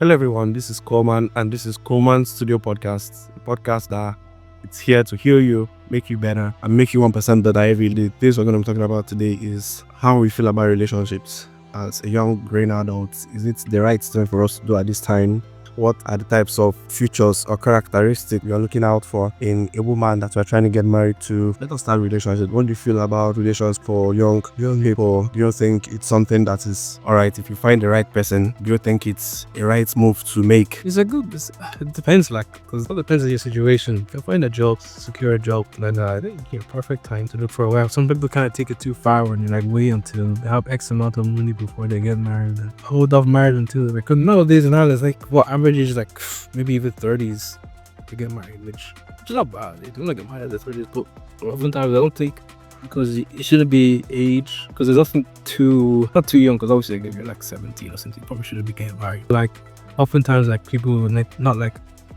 Hello everyone, this is Coleman and this is Coleman Studio Podcast, a podcast that it's here to heal you, make you better, and make you 1% better every day. This we're going to be talking about today is how we feel about relationships as a young brain adult. Is it the right thing for us to do at this time? What are the types of features or characteristics we are looking out for in a woman that we're trying to get married to? Let us start relationships. What do you feel about relations for young people? Do you think it's something that is alright if you find the right person? Do you think it's a right move to make? It depends, because it all depends on your situation. If you find a job, secure a job, then I think you're perfect time to look for a wife. Some people kind of take it too far when you're wait until they have X amount of money before they get married. Hold off married until because nowadays and all, it's average age is maybe even 30s to get married, which is not bad. They don't get married at the 30s, but oftentimes I don't think because it shouldn't be age because there's nothing not too young because obviously if you're 17 or something, you probably shouldn't be getting married. Oftentimes people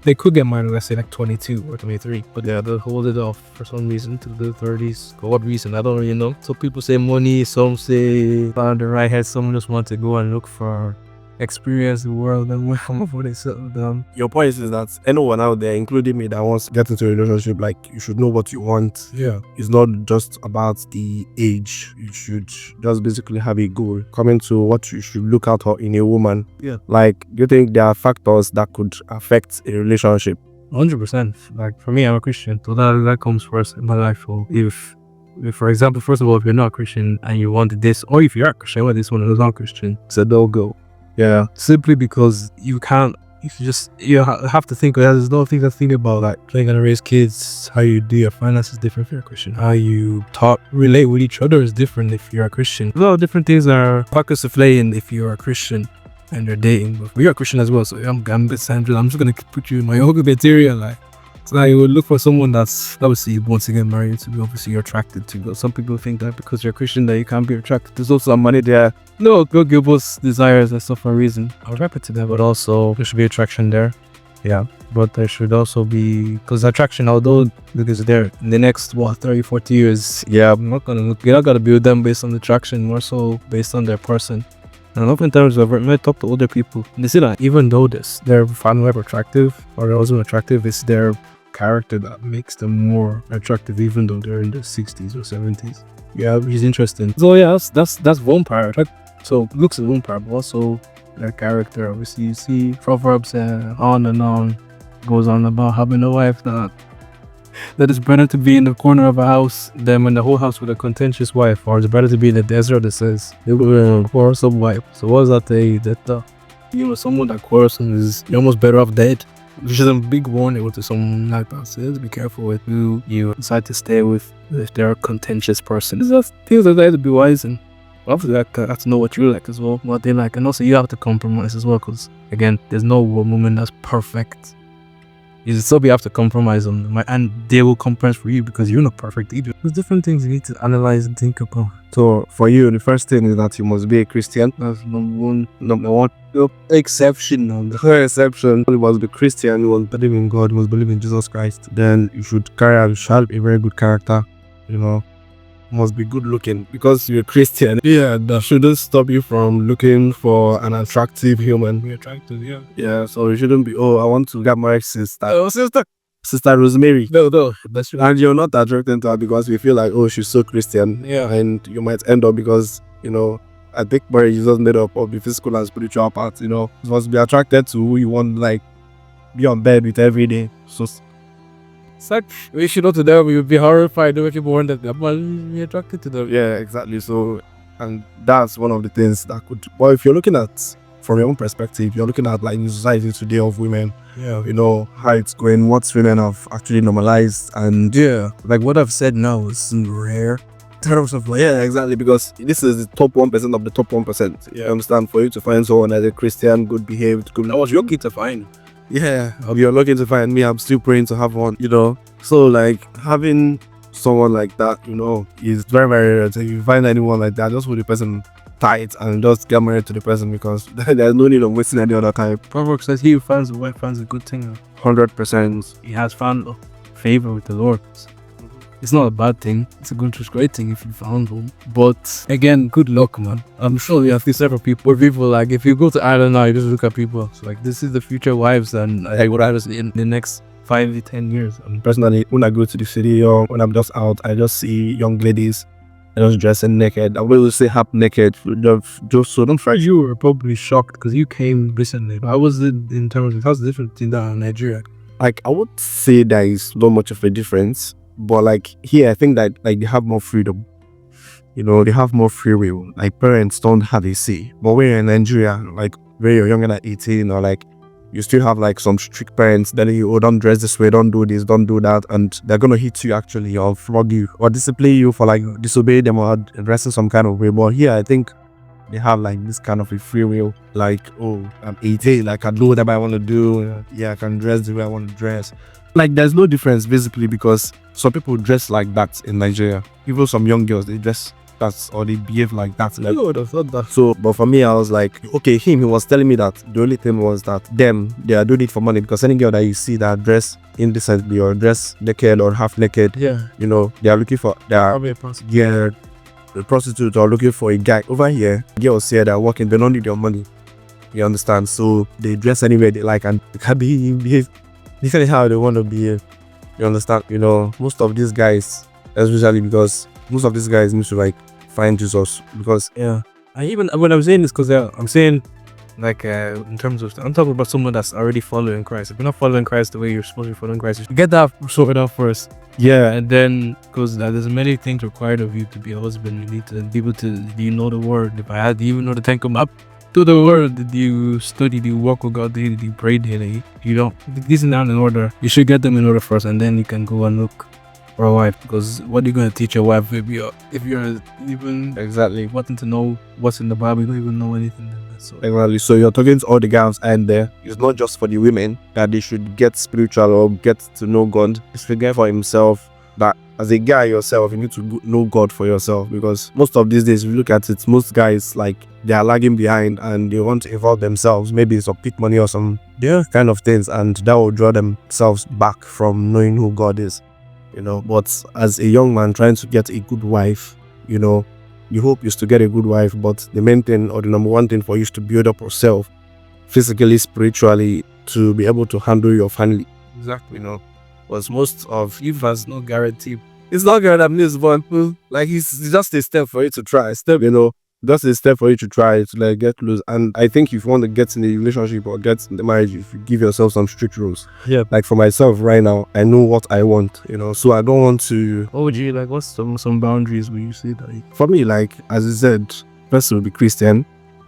they could get married, let's say 22 or 23, but they'll hold it off for some reason to the 30s. For what reason? I don't really know. So people say money, some say found the right head, some just want to go and look for experience the world and before they settle down. Your point is that anyone out there, including me, that wants to get into a relationship, you should know what you want. Yeah. It's not just about the age. You should just basically have a goal. Coming to what you should look out for in a woman. Yeah. Do you think there are factors that could affect a relationship? 100%. For me, I'm a Christian, so that comes first in my life. So if for example, first of all, if you're not a Christian and you want this, or if you're a Christian, this one is not Christian, so don't go. Yeah, simply because you can't. You have to think. There's no thing to think about playing and raise kids. How you do your finances is different if you're a Christian. How you relate with each other is different if you're a Christian. A lot of different things are pockets to play in if you're a Christian and you're dating. But you're a Christian as well, so I'm just gonna put you in my own material. So you would look for someone that's obviously wants to get married to be obviously you're attracted to. But some people think that because you're a Christian that you can't be attracted. There's also some money there. No, God give us desires and stuff for a reason. I'll wrap it to that, but also there should be attraction there. Yeah, but there should also be, because attraction, although because there in the next 30, 40 years, you're not gonna build them based on attraction, more so based on their person. And oftentimes I've talked to older people, and they say that even though they're found web attractive or they're also attractive, it's their character that makes them more attractive even though they're in their 60s or 70s. Yeah, which is interesting. So yeah, that's one part. So looks is one part, but also their character. Obviously you see Proverbs on and on goes on about having a wife that is better to be in the corner of a house than in the whole house with a contentious wife, or it's better to be in the desert that says they were a quarrelsome wife. So what does that say? That someone that quarrelsome is almost better off dead. Which is a big warning to someone like that. So just be careful with who you decide to stay with if they're a contentious person. It's just things that they have to be wise in. Obviously, I have to know what you like as well, what they like. And also you have to compromise as well, because again, there's no woman that's perfect. You still have to compromise on them, and they will compromise for you because you're not perfect either. There's different things you need to analyze and think about. So for you, the first thing is that you must be a Christian. That's number one. No exception. You must be Christian. You must believe in God. You must believe in Jesus Christ. Then you should have a very good character. Must be good looking because you're a Christian. Yeah, that shouldn't stop you from looking for an attractive human. Be attractive, yeah. Yeah, so you shouldn't be, I want to get married Sister Rosemary. No, that's true. And you're not attracted to her because you feel she's so Christian. Yeah. And you might end up because, I think marriage is just made up of the physical and spiritual parts, You must be attracted to who you want, be on bed with every day. So we should know to them, we would be horrified if you born that be attracted to them. Yeah, exactly. So, and that's one of the things that could, well, if you're looking at, from your own perspective, you're looking at the society today of women, how it's going, what women have actually normalized, and what I've said now is rare. Terms of exactly, because this is the top 1% of the top 1%. You understand? For you to find someone as a Christian, good behaved, good. I was lucky to find. Yeah, you're lucky to find me. I'm still praying to have one. So having someone like that, is very, very rare. So if you find anyone like that, just hold the person tight and just get married to the person because there's no need of wasting any other time. Proverbs says, "He who finds a wife finds a good thing." 100%. He has found favor with the Lord. it's not a bad thing. It's a great thing if you found one. But again, good luck, man. I'm sure you have these several people. Where people like, if you go to Ireland now, you just look at people. It's like, this is the future wives, and like what I was in the next 5 to 10 years. Personally, when I go to the city or when I'm just out, I just see young ladies just dressing naked. I will say half naked, just so don't try. You were probably shocked because you came recently. How was it in terms of how's the difference in that and Nigeria? Like, I would say there is not much of a difference, but like here, I think that like they have more freedom. You know, they have more free will. Like, parents don't have a say. But when you're in Nigeria, like when you're younger than 18, or like you still have like some strict parents telling you, oh, don't dress this way, don't do this, don't do that, and they're gonna hit you actually, or flog you, or discipline you for like disobeying them or dressing some kind of way. But here, I think they have like this kind of a free will. Like, oh, I'm 18, like I do whatever I want to do. Yeah, I can dress the way I want to dress. Like, there's no difference basically, because some people dress like that in Nigeria. Even some young girls, they dress that, or they behave like that. Like, I would have thought that. so, but for me, I was like, okay, he was telling me that the only thing was that they are doing it for money, because any girl that you see that dress indecently or dress naked or half naked, Yeah. you know, they are looking for, they are, Probably a person. yeah, the prostitutes are looking for a guy. Over here, girls here that are working, they don't need your money. You understand? So they dress anywhere they like, and they can behave differently how they want to behave. You understand? You know, most of these guys, especially because most of these guys need to like find Jesus, because Yeah. I even when I'm saying this, because I'm saying like in terms of, I'm talking about someone that's already following Christ. If you're not following Christ the way you're supposed to be following Christ, you should get that sorted out first. yeah, And then, because there's many things required of you to be a husband. You need to be able to, do you know the word? If I had, do you even know the Ten Commandments? To the word, did you study, do you walk with God, did you pray daily? You don't, these are not in order. You should get them in order first, and then you can go and look for a wife. Because what are you going to teach your wife if you're even exactly. wanting to know what's in the Bible, you don't even know anything in that. So Exactly. So you're talking to all the guys and there. It's not just for the women that they should get spiritual or get to know God. It's the guy for himself, that as a guy yourself, you need to know God for yourself. Because most of these days, if you look at it, most guys, like, they are lagging behind and they want to involve themselves, maybe some pit money or some kind of things, and that will draw themselves back from knowing who God is. You know, but as a young man trying to get a good wife, you know, you hope is to get a good wife, but the main thing, or the number one thing for you, is to build up yourself physically, spiritually, to be able to handle your family. exactly. You know, because most of If has no guarantee. it's not gonna miss one. Like, it's just a step for you to try. You know, just a step for you to try to like get close. And I think if you want to get in a relationship or get in the marriage, if you give yourself some strict rules. Yeah. Like for myself right now, I know what I want. You know, so I don't want to. What would you like? What's some boundaries would you say that? For me, like as I said, first will be Christian.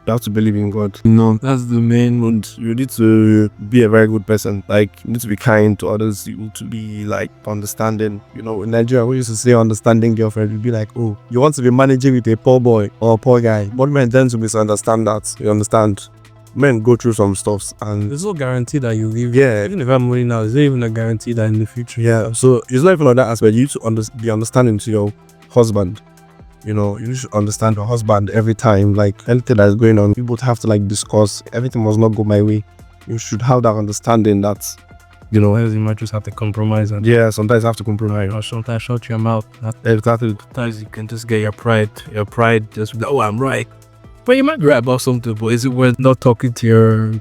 You have to believe in God. No, That's the main. and you need to be a very good person. Like, you need to be kind to others. You need to be like understanding. You know, in Nigeria, we used to say understanding girlfriend. You'd be like, oh, you want to be managing with a poor boy or a poor guy. But men tend to misunderstand that. You understand? Men go through some stuff, and There's no guarantee that you leave. yeah, Even if I'm money now, is there even a guarantee that in the future? yeah. So it's not even on that aspect. You need to be understanding to your husband. You know, you should understand your husband every time. Like, anything that is going on, people have to like discuss. Everything must not go my way. You should have that understanding that, You know, you might just have to compromise, and yeah, sometimes you have to compromise. or sometimes shut your mouth. Exactly. Sometimes you can just get your pride just, oh, I'm right. But you might be right about something, but is it worth not talking to your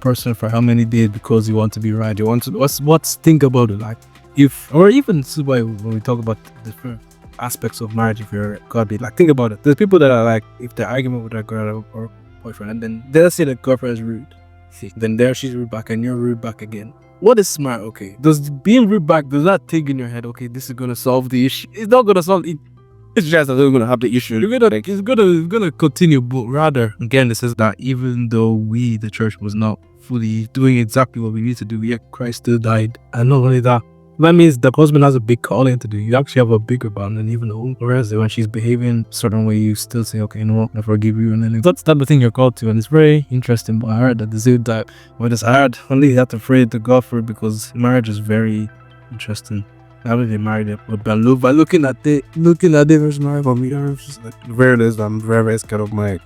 person for how many days because you want to be right? You want to, what's think about it, like, if, or even when we talk about different aspects of marriage, if you're godly, like, think about it. There's people that are like, if they're arguing with their girl or boyfriend, and then they'll say the girlfriend is rude, then there she's rude back and you're rude back again. What is smart? Okay, does being rude back, does that think in your head, okay, this is gonna solve the issue? It's not gonna solve it. It's just that they're gonna have the issue. It's gonna continue, but rather, again, it says that even though we, the church, was not fully doing exactly what we need to do, yet Christ still died. And not only that, that means the husband has a big calling to do. You actually have a bigger bond than even the woman. Whereas when she's behaving a certain way, you still say, okay, you know what, I forgive you. And then that's the type of thing you're called to. And it's very interesting. But I heard that the Zid that when it's hard, only you have to pray to God for it, because marriage is very interesting. How did they marry them? But by looking at it, versus marriage for me, it's just like, Very less, I'm very, very scared of marriage.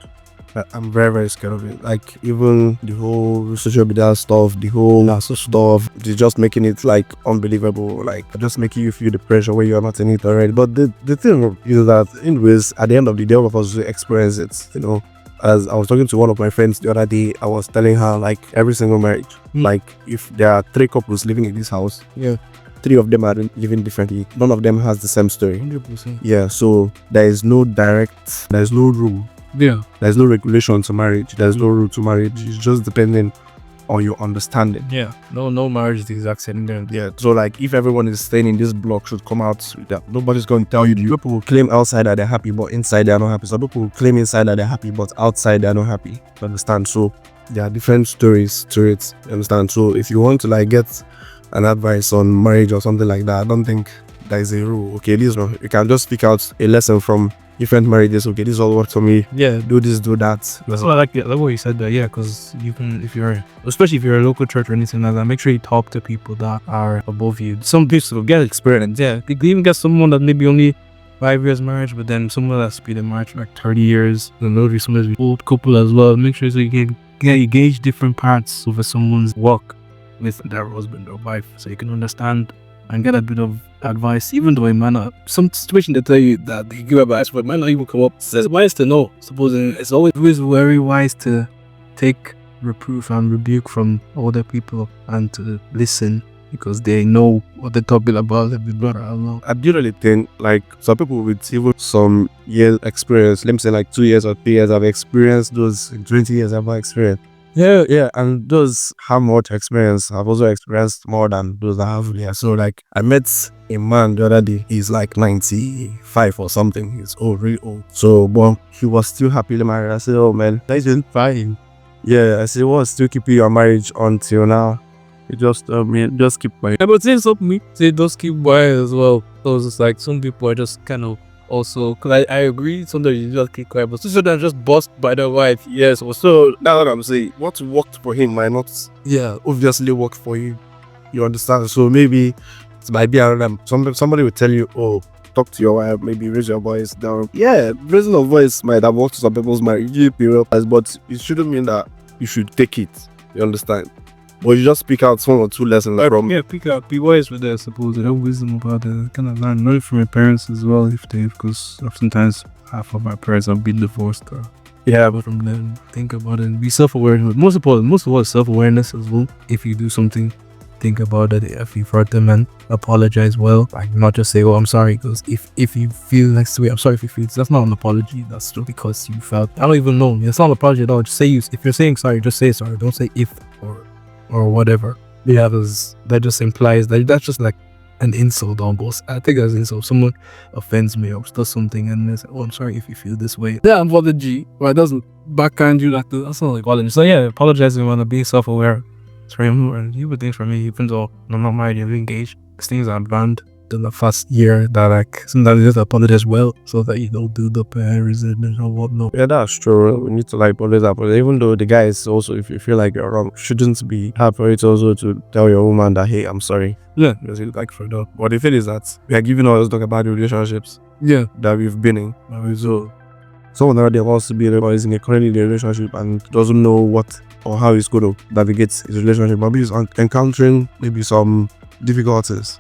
I'm very, very scared of it. Like, even the whole social media stuff, the whole social stuff, they're just making it like unbelievable, like just making you feel the pressure when you're not in it already. But the thing is that, anyways, at the end of the day, all of us will experience it, As I was talking to one of my friends the other day, I was telling her, like, every single marriage, like, if there are 3 couples living in this house, 3 of them are living differently. None of them has the same story. 100%. Yeah, so there's no rule. Yeah. There's no regulation to marriage. There's no rule to marriage. It's just depending on your understanding. Yeah. No marriage is the exact same thing. Yeah. So, like, if everyone is staying in this block should come out with that. Nobody's going to tell you. People will claim outside that they're happy, but inside they're not happy. Some people will claim inside that they're happy, but outside they're not happy. You understand? So there are different stories to it. You understand? So if you want to, like, get an advice on marriage or something like that, I don't think there is a rule. Okay, you can just pick out a lesson from different marriages. Okay, this all works for me. Yeah. Do this, do that. That's what I like. That's what you said there. Yeah, because you can, especially if you're a local church or anything like that, make sure you talk to people that are above you. Some people get experience. Yeah, you can even get someone that maybe only 5 years marriage, but then someone that's been in marriage for like 30 years. And maybe someone's old couple as well. Make sure so you can gauge different parts of someone's walk with their husband or wife, so you can understand and get a bit of advice, even though it might not. Some situation they tell you that they give advice, but it might not even come up. So it's wise to know. Supposing it's always very wise to take reproof and rebuke from other people and to listen, because they know what they're talking about. They've been brought along. I do really think, like, some people with even some year experience, let me say like 2 years or 3 years, have experienced those 20 years I've experienced. Yeah, and those have more to experience. I've also experienced more than those that have. Yeah, so like, I met a man the other day. He's like 95 or something. He's old, really old. So, but he was still happily married. I said, "Oh man, that's fine." Yeah, I said, "What's still keeping your marriage until now?" He just just keep quiet. Yeah, but saying something, say just keep quiet as well. So it's just like some people are just kind of also, because I agree, sometimes you just keep quiet, but sometimes just bust by the wife. Yes, so that's what I'm saying. What worked for him might not, obviously work for you. You understand? So maybe it might be around somebody will tell you, "Oh, talk to your wife, maybe raise your voice down." Yeah, raising of voice might have worked to some people's marriage, but it shouldn't mean that you should take it. You understand? But you just speak out 1 or 2 lessons from. Yeah, pick out, be wise with that, I suppose. Have wisdom about it. Kind of learn from your parents as well, because oftentimes half of my parents have been divorced. But from them, think about it. Be self-aware. Most of all, self-awareness as well. If you do something, think about it. If you've hurt them, and apologize well. Like, not just say, "Oh, I'm sorry," because if you feel like, "I'm sorry," if you feel, that's not an apology. That's just because you felt. I don't even know. It's not an apology at all. Just say if you're saying sorry, just say sorry. Don't say if or whatever. Yeah, that just implies that's just like an insult almost. I think that's an insult. Someone offends me or does something and they say, "Oh, I'm sorry if you feel this way." Yeah, apology. Well, it doesn't backhand you like that's not like apology. So yeah, apologizing when being self-aware. It's very important. You would think for me, even though I'm not married, I'm engaged, because things are advanced in the first year, that like sometimes you just apologize well so that you don't do the resentment or whatnot. Yeah, that's true. We need to like always apologize, even though the guy is also, if you feel like you're wrong, shouldn't be hard for it also to tell your woman that, "Hey, I'm sorry." Yeah, because it's like for that. But the thing is that we are giving all this talk about the relationships that we've been in. So someone already wants to be is in a currently in a relationship and doesn't know what or how he's going to navigate his relationship. Maybe he's encountering maybe some difficulties.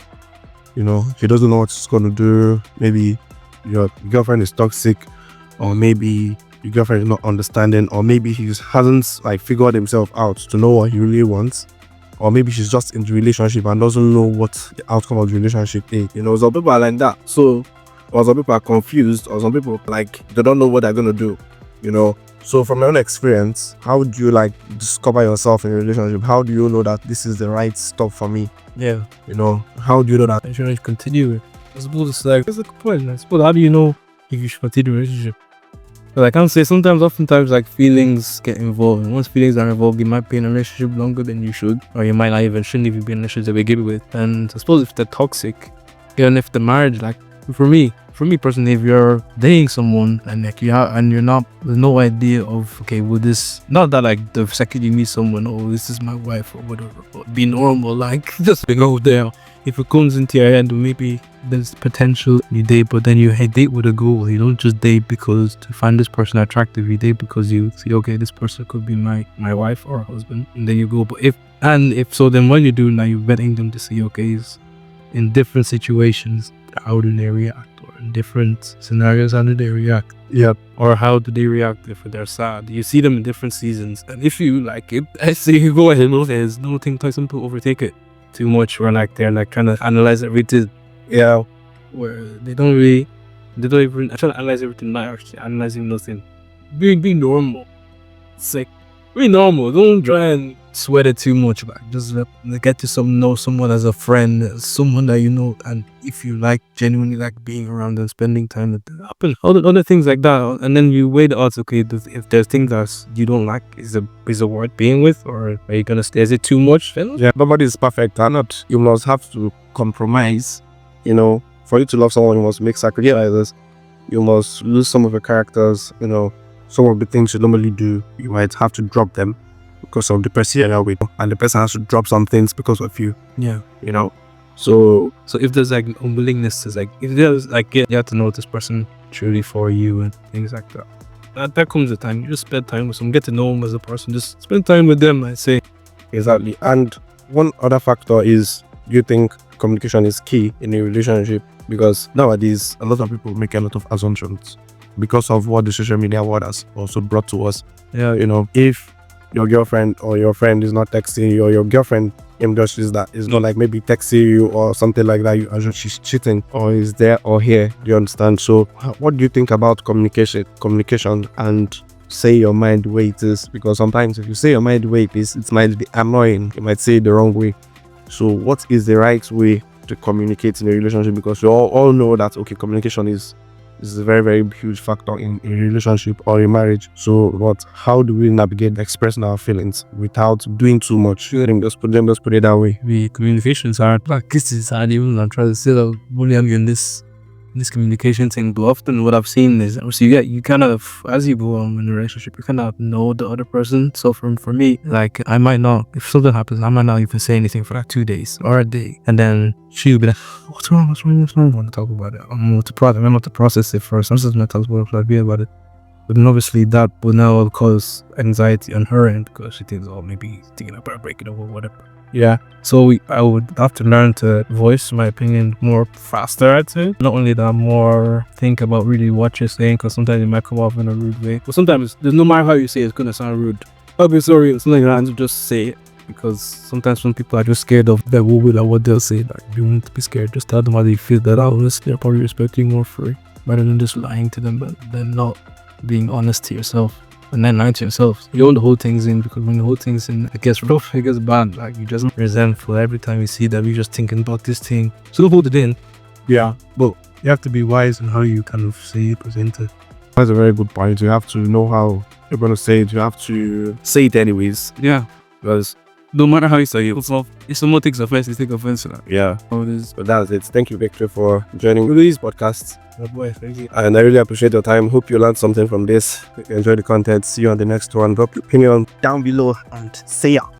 He doesn't know what he's going to do. Maybe your girlfriend is toxic, or maybe your girlfriend is not understanding, or maybe he hasn't like figured himself out to know what he really wants, or maybe she's just in the relationship and doesn't know what the outcome of the relationship is. Some people are like that. So, or some people are confused, or some people like they don't know what they're going to do. So from your own experience, how do you like discover yourself in a relationship? How do you know that this is the right stuff for me? Yeah. How do you know that? I should continue. I suppose it's like, it's a good point. I suppose, how do you know if you should continue the relationship? But I can't say, oftentimes like feelings get involved. And once feelings are involved, you might be in a relationship longer than you should. Or you might not even shouldn't even be in a relationship to begin with. And I suppose if they're toxic, even if the marriage, like for me, for me personally, if you're dating someone and like you're not, there's no idea of, okay, will this, not that like the second you meet someone, oh, this is my wife or whatever, but be normal, like just go there. If it comes into your head, maybe there's potential you date, but then you date with a goal. You don't just date because to find this person attractive. You date because you see, okay, this person could be my wife or husband, and then you go. But if so, then what you do now, you're vetting them to see, okay, is in different situations, how do they react, or in different scenarios, how do they react? Yep. Or how do they react if they're sad? You see them in different seasons, and if you like it, I say you go ahead. No, there's no thing like some people overtake it too much, where like they're like trying to analyze everything. Yeah. Where they don't even try to analyze everything, not actually analyzing nothing. Be normal. It's like be normal. Don't try and sweat it too much. Like just get to know someone as a friend, someone that you know, and if you like genuinely like being around and spending time with them, other things like that, and then you weigh the odds. Okay, if there's things that you don't like, is it worth being with, or are you gonna stay? Is it too much? Yeah, nobody is perfect. You must have to compromise. You know, for you to love someone, you must make sacrifices. You must lose some of your characters. You know, some of the things you normally do, you might have to drop them because of the person you're with, and the person has to drop some things because of you. Yeah, you know. So if there's like unwillingness to like, if there's like, you have to know this person truly for you and things like that. That comes the time you just spend time with them, get to know them as a person, just spend time with them. I say exactly. And one other factor is, do you think communication is key in a relationship? Because nowadays a lot of people make a lot of assumptions because of what the social media world has also brought to us. Yeah, you know, if your girlfriend or your friend is not texting you, or your girlfriend industries that is not like maybe texting you or something like that, you assume she's cheating or is there or here. Do you understand? So what do you think about communication and say your mind the way it is? Because sometimes if you say your mind the way it is, it might be annoying. You might say it the wrong way. So what is the right way to communicate in a relationship? Because we all know that, okay, communication is a very, very huge factor in a relationship or a marriage. So how do we navigate expressing our feelings without doing too much? Just put it that way. The communication is hard. Like this is hard. Even I'm trying to say that bully in this communication thing. But often what I've seen is, so you kind of, as you go on in a relationship, you kind of know the other person. So for me, like I might not, if something happens, I might not even say anything for like 2 days or a day, and then she'll be like, what's wrong? I want to talk about it. I'm not to process it first. I'm just not to talk about it. But then obviously that will now cause anxiety on her end, because she thinks, oh, maybe he's thinking about breaking up or whatever. Yeah. So I would have to learn to voice my opinion more faster, I'd say. Not only that, more think about really what you're saying, because sometimes it might come off in a rude way. But sometimes, no matter how you say it, it's going to sound rude. I'll be sorry, or something like that, and just say it. Because sometimes when people are just scared of that, what they'll say, like, you don't need to be scared. Just tell them how they feel. That honestly, they're probably respecting more free, rather than just lying to them, but then not being honest to yourself. And then lying to yourself. You don't the whole thing's in, because when the whole thing's in, it gets rough, it gets bad. Like, you just resentful every time you see that, you're just thinking about this thing. So don't hold it in. Yeah. But you have to be wise in how you kind of say it, present it. That's a very good point. You have to know how you're going to say it. You have to say it anyways. Yeah. Because no matter how you say it, if someone takes offense, they take offense to that. Yeah. How it is. But that's it. Thank you, Victor, for joining these podcasts. Oh boy, thank you. And I really appreciate your time. Hope you learned something from this. Enjoy the content. See you on the next one. Drop your opinion down below and see ya.